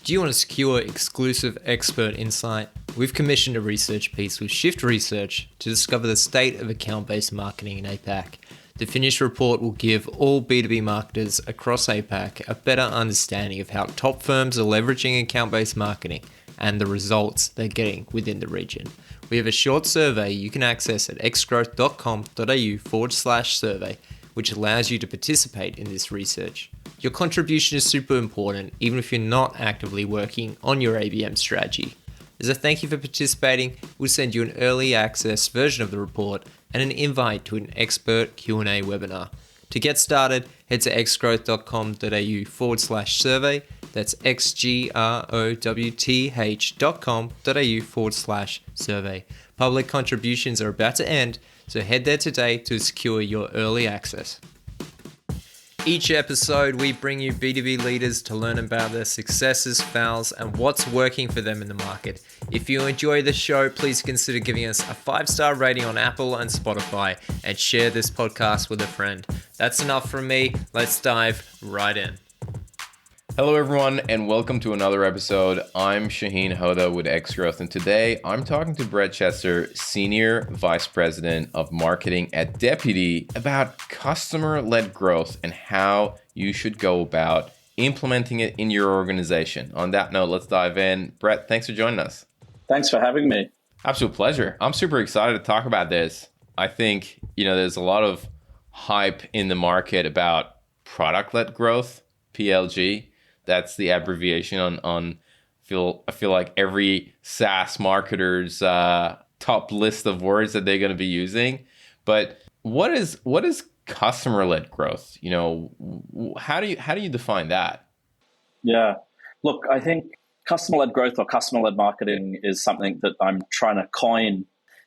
Do you want to secure exclusive expert insight? We've commissioned a research piece with Shift Research to discover the state of account-based marketing in APAC. The finished report will give all B2B marketers across APAC a better understanding of how top firms are leveraging account-based marketing and the results they're getting within the region. We have a short survey you can access at xgrowth.com.au/survey, which allows you to participate in this research. Your contribution is super important, even if you're not actively working on your ABM strategy. As a thank you for participating, we'll send you an early access version of the report and an invite to an expert Q&A webinar. To get started, head to xgrowth.com.au/survey. That's xgrowth.com.au/survey. Public contributions are about to end, so head there today to secure your early access. Each episode, we bring you B2B leaders to learn about their successes, fails, and what's working for them in the market. If you enjoy the show, please consider giving us a 5-star rating on Apple and Spotify and share this podcast with a friend. That's enough from me. Let's dive right in. Hello, everyone, and welcome to another episode. I'm Shahin Hoda with Xgrowth, and today I'm talking to Brett Chester, Senior Vice President of Marketing at Deputy, about customer-led growth and how you should go about implementing it in your organization. On that note, let's dive in. Brett, thanks for joining us. Thanks for having me. Absolute pleasure. I'm super excited to talk about this. I think, there's a lot of hype in the market about product-led growth, PLG. That's the abbreviation I feel like every SaaS marketer's top list of words that they're going to be using. But what is customer-led growth? How do you define that? Yeah. Look, I think customer-led growth or customer-led marketing is something that I'm trying to coin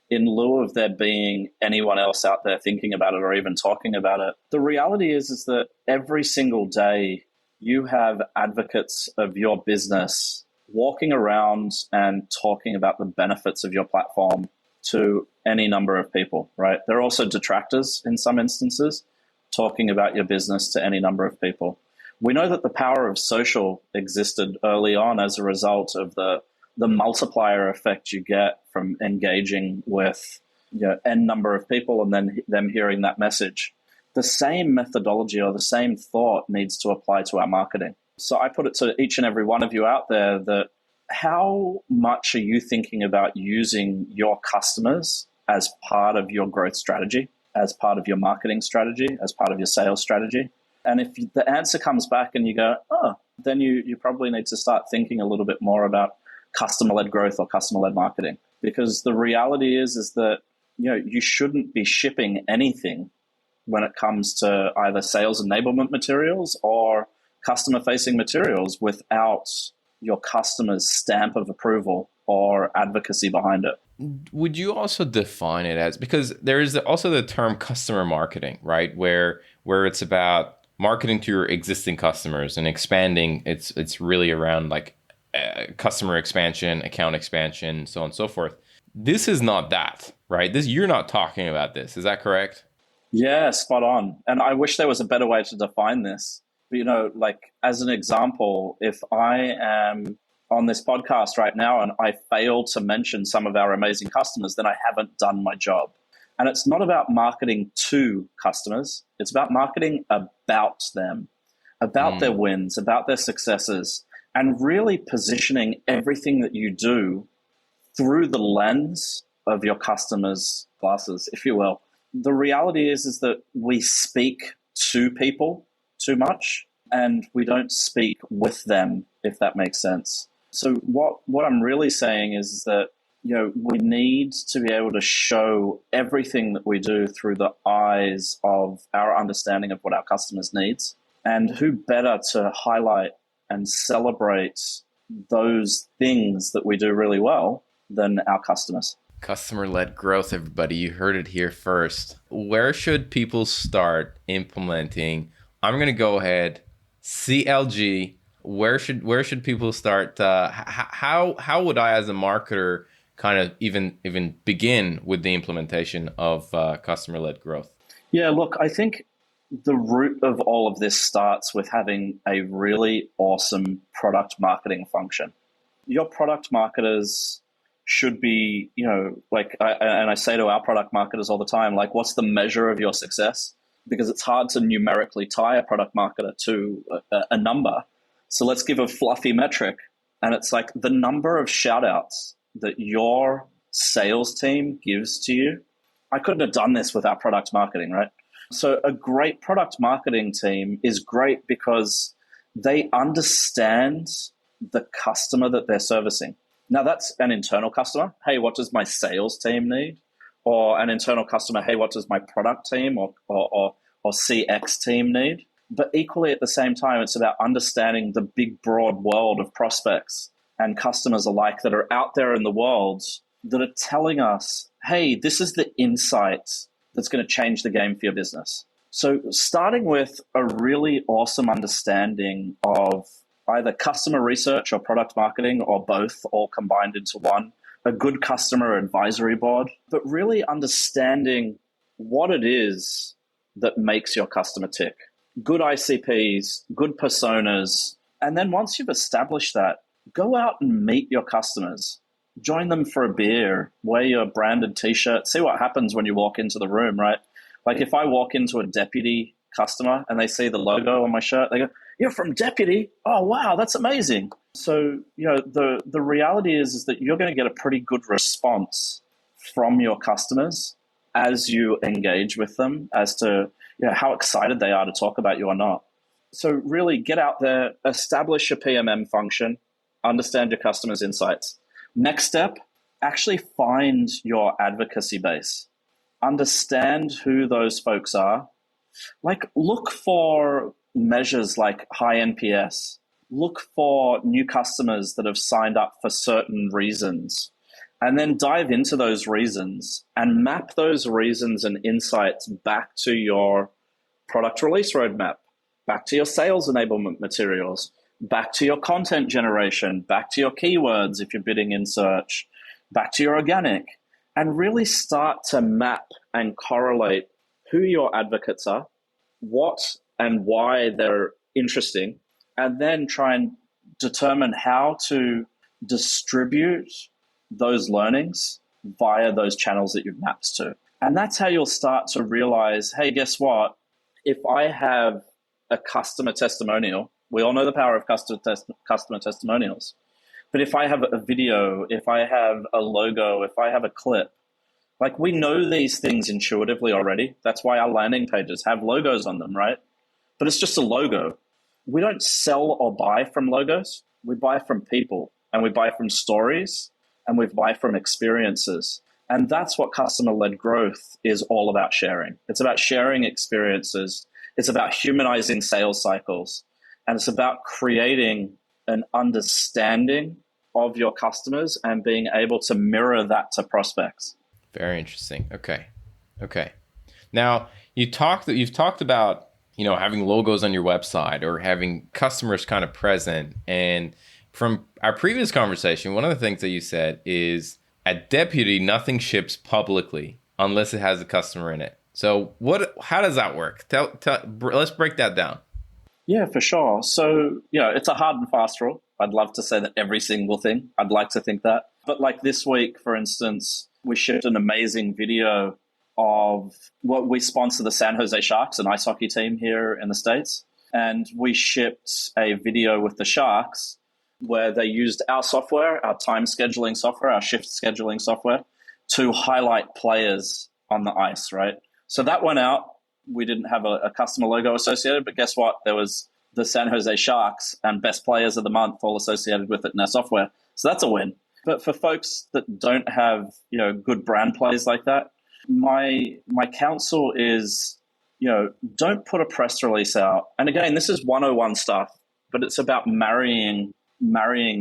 in lieu of there being anyone else out there thinking about it or even talking about it. The reality is that every single day you have advocates of your business walking around and talking about the benefits of your platform to any number of people, right? There are also detractors in some instances talking about your business to any number of people. We know that the power of social existed early on as a result of the multiplier effect you get from engaging with n number of people and then them hearing that message. The same methodology or the same thought needs to apply to our marketing. So I put it to each and every one of you out there that how much are you thinking about using your customers as part of your growth strategy, as part of your marketing strategy, as part of your sales strategy? And if the answer comes back and you go, then you probably need to start thinking a little bit more about customer-led growth or customer-led marketing. Because the reality is that you shouldn't be shipping anything when it comes to either sales enablement materials or customer-facing materials without your customer's stamp of approval or advocacy behind it. Would you also define it as, because there is also the term customer marketing, right? Where it's about marketing to your existing customers and expanding. It's really around like customer expansion, account expansion, so on and so forth. This is not that, right? You're not talking about this. Is that correct? Yeah, spot on. And I wish there was a better way to define this. But, like as an example, if I am on this podcast right now and I fail to mention some of our amazing customers, then I haven't done my job. And it's not about marketing to customers. It's about marketing about them, about their wins, about their successes, and really positioning everything that you do through the lens of your customers' glasses, if you will. The reality is that we speak to people too much and we don't speak with them, if that makes sense. So what I'm really saying is that we need to be able to show everything that we do through the eyes of our understanding of what our customers needs. And who better to highlight and celebrate those things that we do really well than our customers. Customer-led growth, everybody. You heard it here first. Where should people start implementing? I'm going to go ahead. CLG. Where should people start? How would I, as a marketer, kind of even begin with the implementation of customer-led growth? Yeah, look, I think the root of all of this starts with having a really awesome product marketing function. Your product marketers should be, and I say to our product marketers all the time, like, what's the measure of your success? Because it's hard to numerically tie a product marketer to a number. So let's give a fluffy metric. And it's like the number of shout outs that your sales team gives to you. I couldn't have done this without product marketing, right? So a great product marketing team is great because they understand the customer that they're servicing. Now, that's an internal customer. Hey, what does my sales team need? Or an internal customer, hey, what does my product team or CX team need? But equally at the same time, it's about understanding the big, broad world of prospects and customers alike that are out there in the world that are telling us, hey, this is the insight that's going to change the game for your business. So starting with a really awesome understanding of either customer research or product marketing or both all combined into one, a good customer advisory board, but really understanding what it is that makes your customer tick. Good ICPs, good personas. And then once you've established that, go out and meet your customers. Join them for a beer, wear your branded t-shirt, see what happens when you walk into the room, right? Like if I walk into a Deputy customer and they see the logo on my shirt, they go, "You're from Deputy? Oh, wow, that's amazing." So, the reality is that you're going to get a pretty good response from your customers as you engage with them as to how excited they are to talk about you or not. So really get out there, establish a PMM function, understand your customers' insights. Next step, actually find your advocacy base. Understand who those folks are. Like, look for measures like high NPS. Look for new customers that have signed up for certain reasons. And then dive into those reasons and map those reasons and insights back to your product release roadmap, back to your sales enablement materials, back to your content generation, back to your keywords if you're bidding in search, back to your organic, and really start to map and correlate who your advocates are, what and why they're interesting, and then try and determine how to distribute those learnings via those channels that you've mapped to. And that's how you'll start to realize, hey, guess what? If I have a customer testimonial, we all know the power of customer testimonials. But if I have a video, if I have a logo, if I have a clip, like, we know these things intuitively already. That's why our landing pages have logos on them, right? But it's just a logo. We don't sell or buy from logos. We buy from people, and we buy from stories, and we buy from experiences. And that's what customer-led growth is all about sharing. It's about sharing experiences. It's about humanizing sales cycles. And it's about creating an understanding of your customers and being able to mirror that to prospects. Very interesting. Okay. Now, you've talked about, having logos on your website or having customers kind of present. And from our previous conversation, one of the things that you said is at Deputy, nothing ships publicly unless it has a customer in it. So how does that work? Let's break that down. Yeah, for sure. So, it's a hard and fast rule. I'd love to say that every single thing. I'd like to think that. But like this week, for instance, we shipped an amazing video of what we sponsor the San Jose Sharks, an ice hockey team here in the States. And we shipped a video with the Sharks where they used our software, our time scheduling software, our shift scheduling software, to highlight players on the ice, right? So that went out. We didn't have a customer logo associated, but guess what? There was the San Jose Sharks and best players of the month all associated with it in our software. So that's a win. But for folks that don't have, good brand plays like that, my counsel is, don't put a press release out. And again, this is 101 stuff, but it's about marrying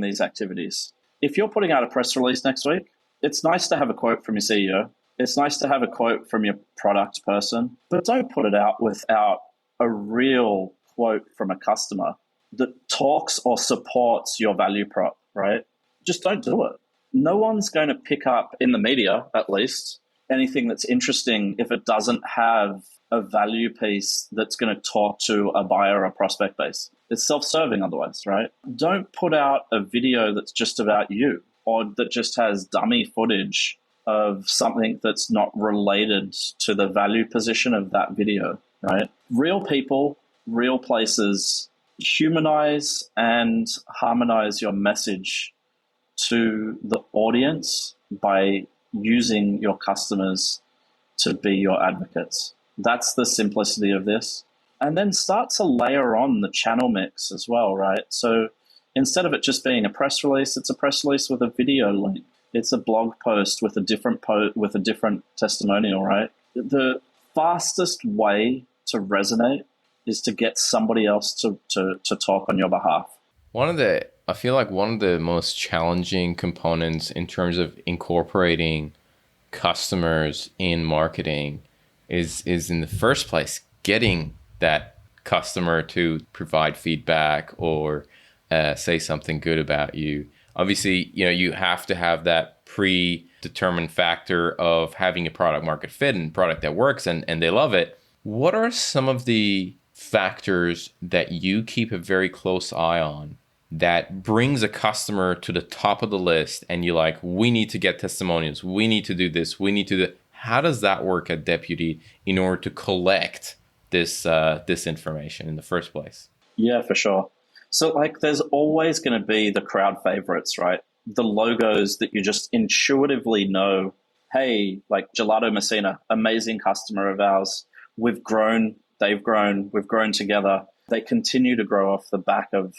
these activities. If you're putting out a press release next week, it's nice to have a quote from your CEO. It's nice to have a quote from your product person, but don't put it out without a real quote from a customer that talks or supports your value prop, right? Just don't do it. No one's going to pick up, in the media at least, anything that's interesting if it doesn't have a value piece that's going to talk to a buyer or prospect base. It's self-serving otherwise, right? Don't put out a video that's just about you or that just has dummy footage of something that's not related to the value position of that video, right? Real people, real places, humanize and harmonize your message to the audience by using your customers to be your advocates. That's the simplicity of this. And then start to layer on the channel mix as well, right? So instead of it just being a press release, it's a press release with a video link. It's a blog post with a different testimonial, right? The fastest way to resonate is to get somebody else to talk on your behalf. I feel like one of the most challenging components in terms of incorporating customers in marketing is in the first place getting that customer to provide feedback or say something good about you. Obviously, you have to have that predetermined factor of having a product market fit and product that works and they love it. What are some of the factors that you keep a very close eye on that brings a customer to the top of the list and you're like, we need to get testimonials, we need to do this, we need to do that? How does that work at Deputy in order to collect this information in the first place? Yeah, for sure. So there's always going to be the crowd favorites, right? The logos that you just intuitively know, hey, like Gelato Messina, amazing customer of ours. We've grown, they've grown, we've grown together. They continue to grow off the back of,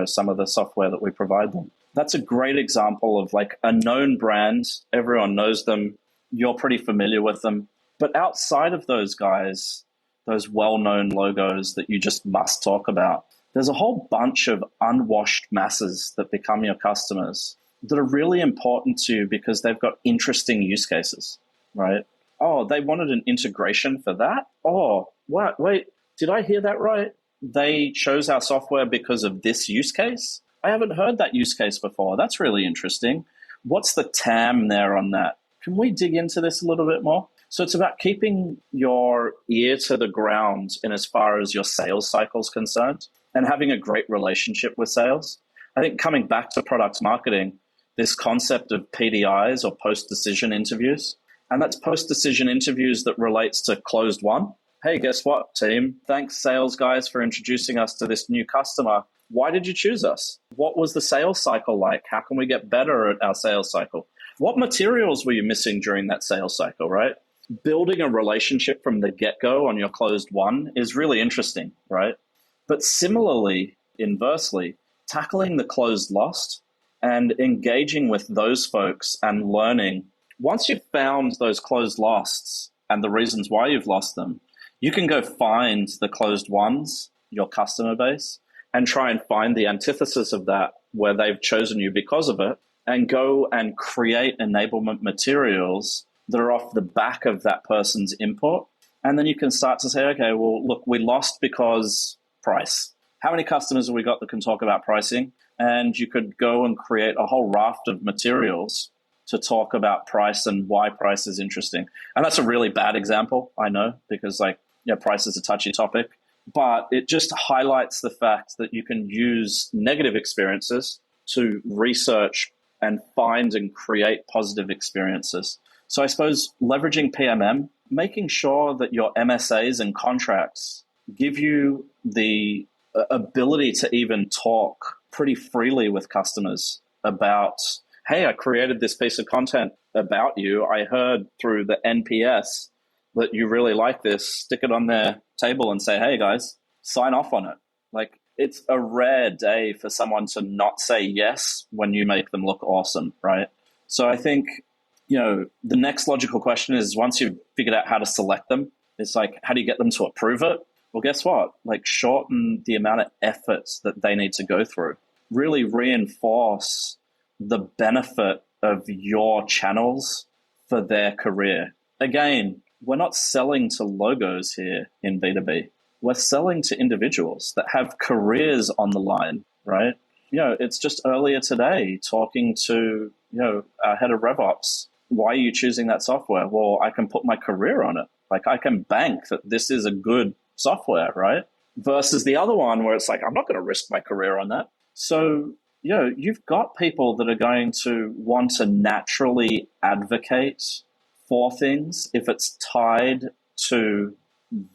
some of the software that we provide them. That's a great example of like a known brand. Everyone knows them. You're pretty familiar with them. But outside of those guys, those well-known logos that you just must talk about, there's a whole bunch of unwashed masses that become your customers that are really important to you because they've got interesting use cases, right? Oh, they wanted an integration for that? Oh, what? Wait, did I hear that right? They chose our software because of this use case? I haven't heard that use case before. That's really interesting. What's the TAM there on that? Can we dig into this a little bit more? So it's about keeping your ear to the ground in as far as your sales cycle is concerned and having a great relationship with sales. I think coming back to product marketing, this concept of PDIs or post-decision interviews, and that's post-decision interviews that relates to closed one. Hey, guess what, team? Thanks, sales guys, for introducing us to this new customer. Why did you choose us? What was the sales cycle like? How can we get better at our sales cycle? What materials were you missing during that sales cycle, right? Building a relationship from the get-go on your closed one is really interesting, right? But similarly, inversely, tackling the closed lost and engaging with those folks and learning. Once you've found those closed losts and the reasons why you've lost them, you can go find the closed ones, your customer base, and try and find the antithesis of that where they've chosen you because of it, and go and create enablement materials that are off the back of that person's input. And then you can start to say, okay, well, look, we lost because price. How many customers have we got that can talk about pricing? And you could go and create a whole raft of materials to talk about price and why price is interesting. And that's a really bad example, I know, because price is a touchy topic. But it just highlights the fact that you can use negative experiences to research and find and create positive experiences. So I suppose leveraging PMM, making sure that your MSAs and contracts give you the ability to even talk pretty freely with customers about, hey, I created this piece of content about you. I heard through the NPS that you really like this. Stick it on their table and say, hey, guys, sign off on it. Like, it's a rare day for someone to not say yes when you make them look awesome, right? So I think, the next logical question is, once you've figured out how to select them, it's like, how do you get them to approve it? Well, guess what? Like, shorten the amount of efforts that they need to go through. Really reinforce the benefit of your channels for their career. Again, we're not selling to logos here in B2B. We're selling to individuals that have careers on the line, right? It's just earlier today talking to, our head of RevOps. Why are you choosing that software? Well, I can put my career on it. Like I can bank that this is a good software, right? Versus the other one where it's like, I'm not going to risk my career on that. So, you've got people that are going to want to naturally advocate for things if it's tied to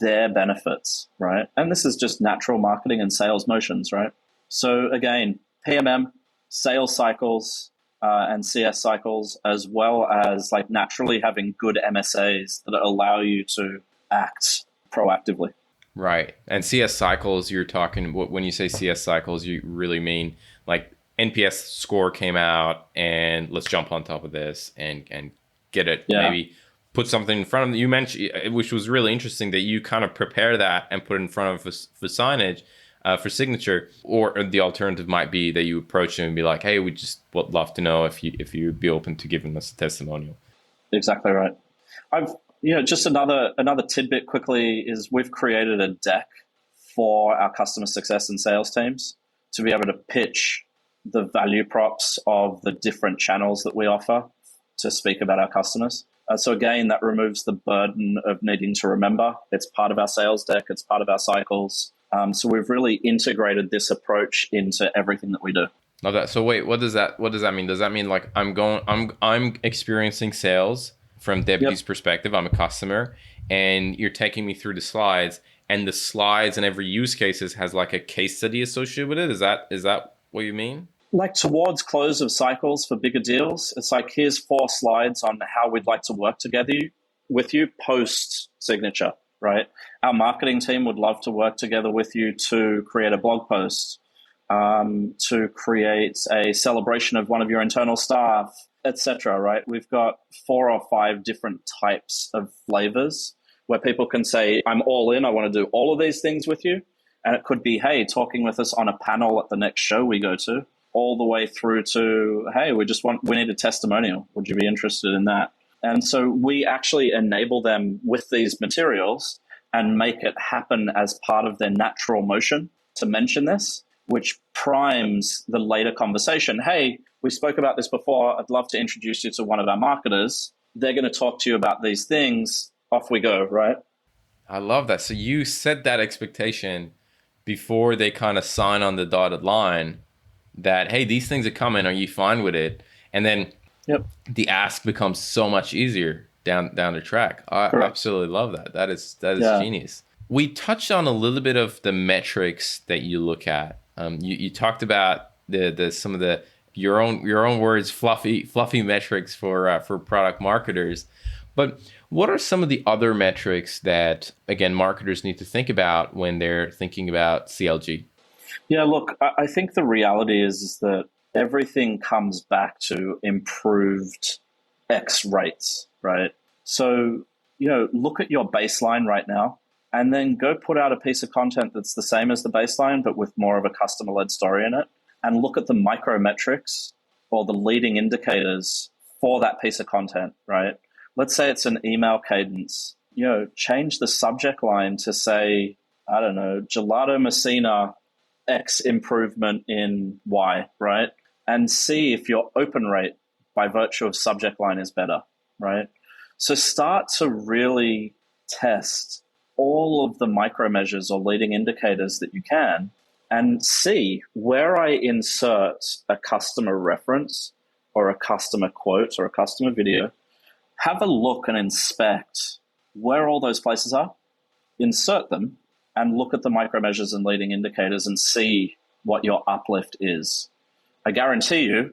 their benefits, right? And this is just natural marketing and sales motions, right? So again, PMM, sales cycles, and CS cycles, as well as like naturally having good MSAs that allow you to act proactively. Right. And CS cycles, you're talking, when you say CS cycles, you really mean like NPS score came out and let's jump on top of this and get it, maybe put something in front of them. You mentioned, which was really interesting, that you kind of prepare that and put it in front of for signage, for signature, or the alternative might be that you approach them and be like, hey, we just would love to know if you'd be open to giving us a testimonial. Exactly right. I've just another tidbit quickly is we've created a deck for our customer success and sales teams to be able to pitch the value props of the different channels that we offer to speak about our customers. So again, that removes the burden of needing to remember. It's part of our sales deck. It's part of our cycles. So we've really integrated this approach into everything that we do. Love that. So wait, what does that mean? Does that mean like I'm experiencing sales from Deputy's perspective? I'm a customer, and you're taking me through the slides, and the slides and every use cases has like a case study associated with it. Is that what you mean? Like towards close of cycles for bigger deals, it's like, here's 4 slides on how we'd like to work together with you post signature, right? Our marketing team would love to work together with you to create a blog post, to create a celebration of one of your internal staff, etc. Right? We've got 4 or 5 different types of flavors where people can say, I'm all in, I want to do all of these things with you. And it could be, hey, talking with us on a panel at the next show we go to, all the way through to, hey, we need a testimonial. Would you be interested in that? And so we actually enable them with these materials and make it happen as part of their natural motion to mention this, which primes the later conversation. Hey, we spoke about this before. I'd love to introduce you to one of our marketers. They're going to talk to you about these things. Off we go, right? I love that. So you set that expectation before they kind of sign on the dotted line that, hey, these things are coming. Are you fine with it? And then the ask becomes so much easier down the track. I absolutely love that. That is genius. We touched on a little bit of the metrics that you look at. You talked about the some of the your own words, fluffy metrics for product marketers. But what are some of the other metrics that, again, marketers need to think about when they're thinking about CLG? Yeah, look, I think the reality is that everything comes back to improved X rates, right? So, look at your baseline right now and then go put out a piece of content that's the same as the baseline, but with more of a customer-led story in it, and look at the micrometrics or the leading indicators for that piece of content, right? Let's say it's an email cadence. Change the subject line to say, I don't know, Gelato Messina X improvement in Y, right? And see if your open rate by virtue of subject line is better, right? So start to really test all of the micro measures or leading indicators that you can and see where I insert a customer reference or a customer quote or a customer video. Have a look and inspect where all those places are, insert them, and look at the micro measures and leading indicators and see what your uplift is. I guarantee you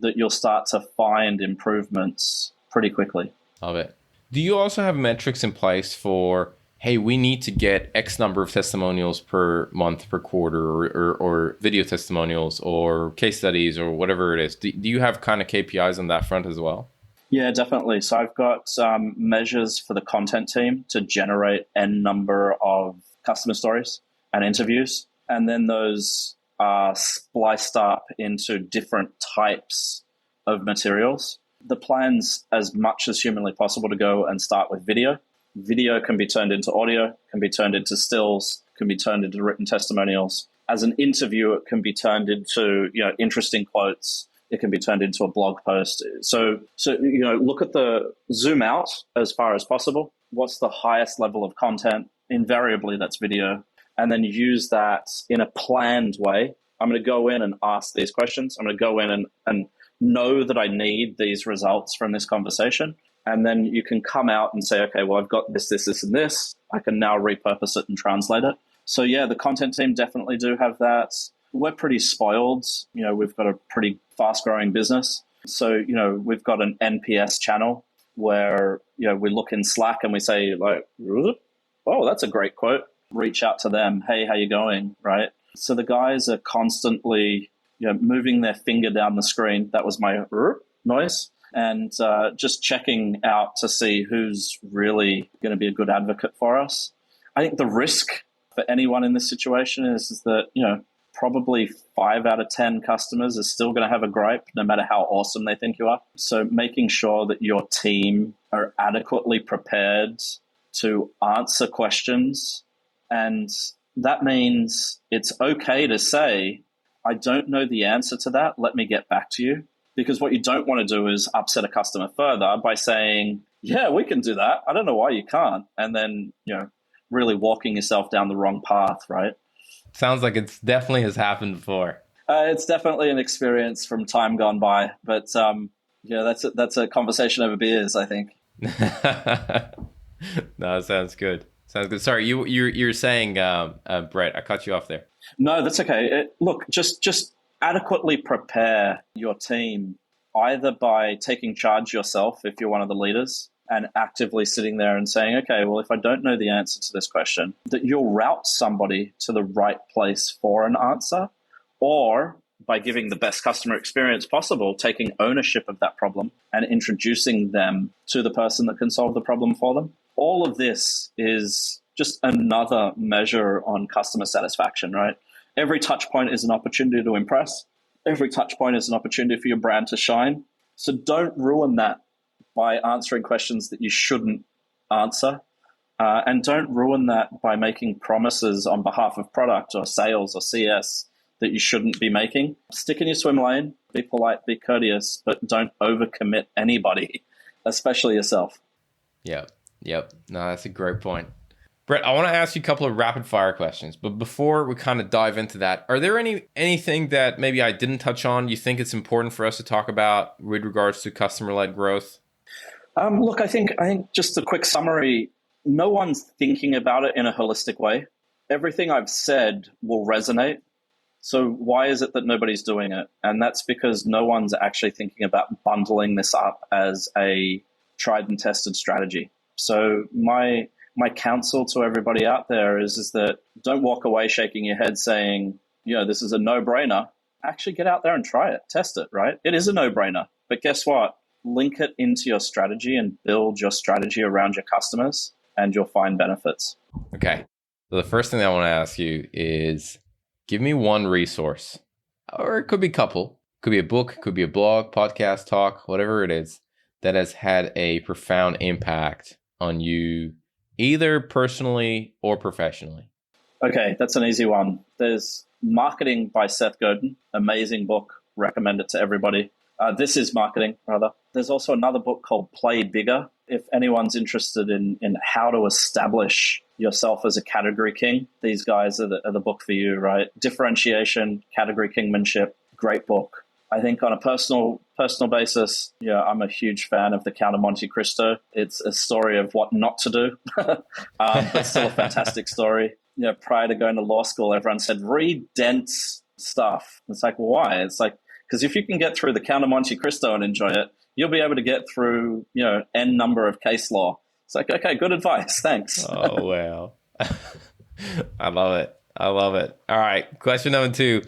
that you'll start to find improvements pretty quickly. Love it. Do you also have metrics in place for, hey, we need to get X number of testimonials per month, per quarter, or video testimonials or case studies or whatever it is? Do you have kind of KPIs on that front as well? Yeah, definitely. So I've got measures for the content team to generate N number of customer stories and interviews. And then those are spliced up into different types of materials. The plan's as much as humanly possible to go and start with video. Video can be turned into audio, can be turned into stills, can be turned into written testimonials. As an interview, it can be turned into interesting quotes. It can be turned into a blog post. So look at the zoom out as far as possible what's the highest level of content. Invariably, that's video. And then use that in a planned way. I'm going to go in and ask these questions. I'm going to go in and know that I need these results from this conversation. And then you can come out and say, okay, well, I've got this, and this. I can now repurpose it and translate it. So yeah, the content team definitely do have that. We're pretty spoiled. We've got a pretty fast growing business. So, we've got an NPS channel where, we look in Slack and we say like, oh, that's a great quote. Reach out to them. Hey, how you going? Right. So the guys are constantly, moving their finger down the screen. That was my noise. And just checking out to see who's really going to be a good advocate for us. I think the risk for anyone in this situation is that, probably 5 out of 10 customers are still going to have a gripe, no matter how awesome they think you are. So making sure that your team are adequately prepared to answer questions. And that means it's okay to say, I don't know the answer to that. Let me get back to you. Because what you don't want to do is upset a customer further by saying, yeah, we can do that. I don't know why you can't. And then, really walking yourself down the wrong path, right? Sounds like it's definitely has happened before. It's definitely an experience from time gone by. But that's a conversation over beers, I think. No, sounds good. Sounds good. Sorry, you're saying, Brett, I cut you off there. No, that's okay. Look, just adequately prepare your team, either by taking charge yourself if you're one of the leaders and actively sitting there and saying, okay, well, if I don't know the answer to this question, that you'll route somebody to the right place for an answer, or by giving the best customer experience possible, taking ownership of that problem and introducing them to the person that can solve the problem for them. All of this is just another measure on customer satisfaction, right? Every touch point is an opportunity to impress. Every touch point is an opportunity for your brand to shine. So don't ruin that by answering questions that you shouldn't answer. And don't ruin that by making promises on behalf of product or sales or CS that you shouldn't be making. Stick in your swim lane, be polite, be courteous, but don't overcommit anybody, especially yourself. Yep. No, that's a great point. Brett, I want to ask you a couple of rapid fire questions, but before we kind of dive into that, are there anything that maybe I didn't touch on you think it's important for us to talk about with regards to customer-led growth? Look, I think just a quick summary, no one's thinking about it in a holistic way. Everything I've said will resonate. So why is it that nobody's doing it? And that's because no one's actually thinking about bundling this up as a tried and tested strategy. So my counsel to everybody out there is that don't walk away shaking your head saying, this is a no-brainer. Actually get out there and try it, test it, right? It is a no-brainer. But guess what? Link it into your strategy and build your strategy around your customers and you'll find benefits. Okay. So the first thing I want to ask you is give me one resource, or it could be a couple. Could be a book, could be a blog, podcast, talk, whatever it is, that has had a profound impact on you, either personally or professionally. Okay, that's an easy one. There's Marketing by Seth Godin, amazing book, recommend it to everybody. This is Marketing, rather. There's also another book called Play Bigger. If anyone's interested in how to establish yourself as a category king, these guys are the book for you, right? Differentiation, category kingmanship, great book. I think on a personal basis, I'm a huge fan of The Count of Monte Cristo. It's a story of what not to do, but still a fantastic story. Prior to going to law school, everyone said, read dense stuff. It's like, why? It's like, because if you can get through The Count of Monte Cristo and enjoy it, you'll be able to get through, N number of case law. It's like, okay, good advice. Thanks. Oh, wow. I love it. All right. Question number 2.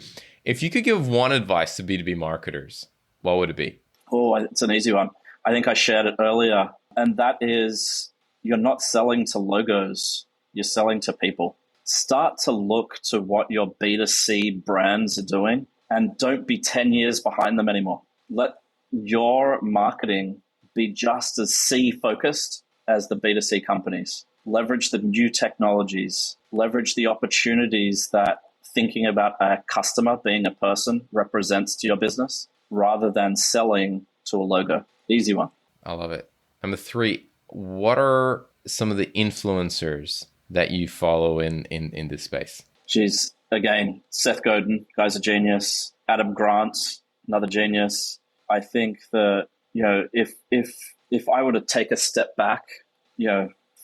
If you could give one advice to B2B marketers, what would it be? Oh, it's an easy one. I think I shared it earlier. And that is, you're not selling to logos. You're selling to people. Start to look to what your B2C brands are doing and don't be 10 years behind them anymore. Let your marketing be just as C focused as the B2C companies. Leverage the new technologies, leverage the opportunities that thinking about a customer being a person represents to your business rather than selling to a logo. Easy one. I love it. Number 3, what are some of the influencers that you follow in this space? Geez, again, Seth Godin, guy's a genius. Adam Grant, another genius. I think that, if I were to take a step back,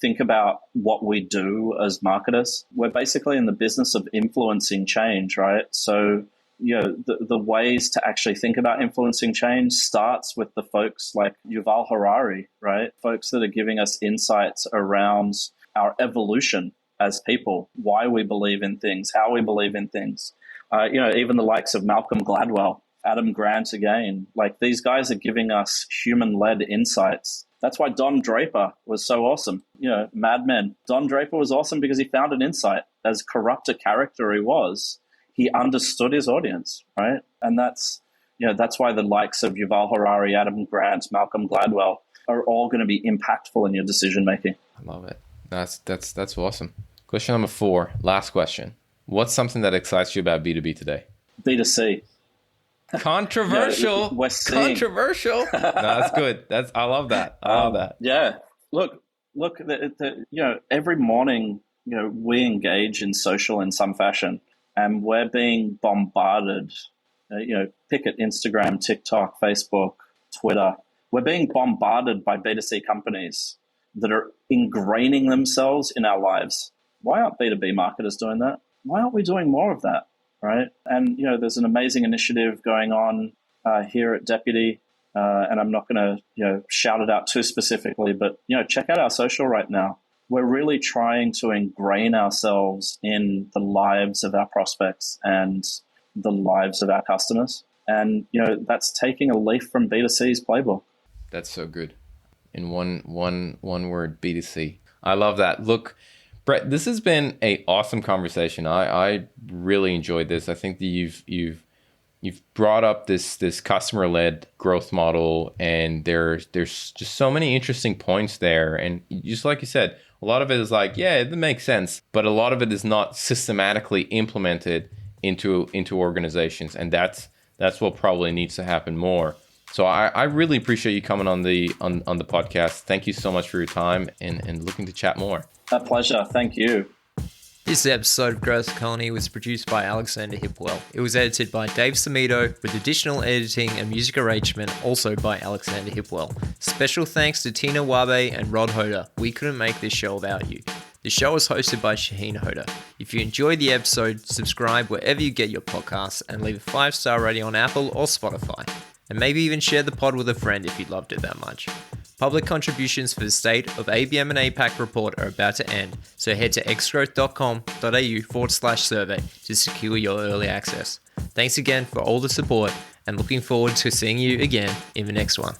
think about what we do as marketers, we're basically in the business of influencing change, right? So, the ways to actually think about influencing change starts with the folks like Yuval Harari, right? Folks that are giving us insights around our evolution as people, why we believe in things, how we believe in things. Even the likes of Malcolm Gladwell, Adam Grant again, like these guys are giving us human-led insights. That's why Don Draper was so awesome. Mad Men. Don Draper was awesome because he found an insight. As corrupt a character he was, he understood his audience, right? And that's why the likes of Yuval Harari, Adam Grant, Malcolm Gladwell are all going to be impactful in your decision making. I love it. That's awesome. Question number 4, last question. What's something that excites you about B2B today? B2C. Controversial. Controversial. No, that's good. I love that. I love that. Yeah. Look. Every morning, we engage in social in some fashion, and we're being bombarded. Pick at Instagram, TikTok, Facebook, Twitter. We're being bombarded by B2C companies that are ingraining themselves in our lives. Why aren't B2B marketers doing that? Why aren't we doing more of that? Right. And, there's an amazing initiative going on here at Deputy. And I'm not going to, shout it out too specifically, but, check out our social right now. We're really trying to ingrain ourselves in the lives of our prospects and the lives of our customers. And, that's taking a leaf from B2C's playbook. That's so good. In one word, B2C. I love that. Look, Brett, this has been an awesome conversation. I really enjoyed this. I think that you've brought up this customer-led growth model, and there's just so many interesting points there. And just like you said, a lot of it is like, yeah, it makes sense, but a lot of it is not systematically implemented into organizations, and that's what probably needs to happen more. So I really appreciate you coming on the podcast. Thank you so much for your time and looking to chat more. A pleasure. Thank you. This episode of Growth Colony was produced by Alexander Hipwell. It was edited by Dave Samito, with additional editing and music arrangement also by Alexander Hipwell. Special thanks to Tina Wabe and Rod Hoda. We couldn't make this show without you. The show is hosted by Shahin Hoda. If you enjoyed the episode, subscribe wherever you get your podcasts and leave a 5-star rating on Apple or Spotify. And maybe even share the pod with a friend if you loved it that much. Public contributions for the State of ABM and APAC report are about to end, so head to xgrowth.com.au/survey to secure your early access. Thanks again for all the support, and looking forward to seeing you again in the next one.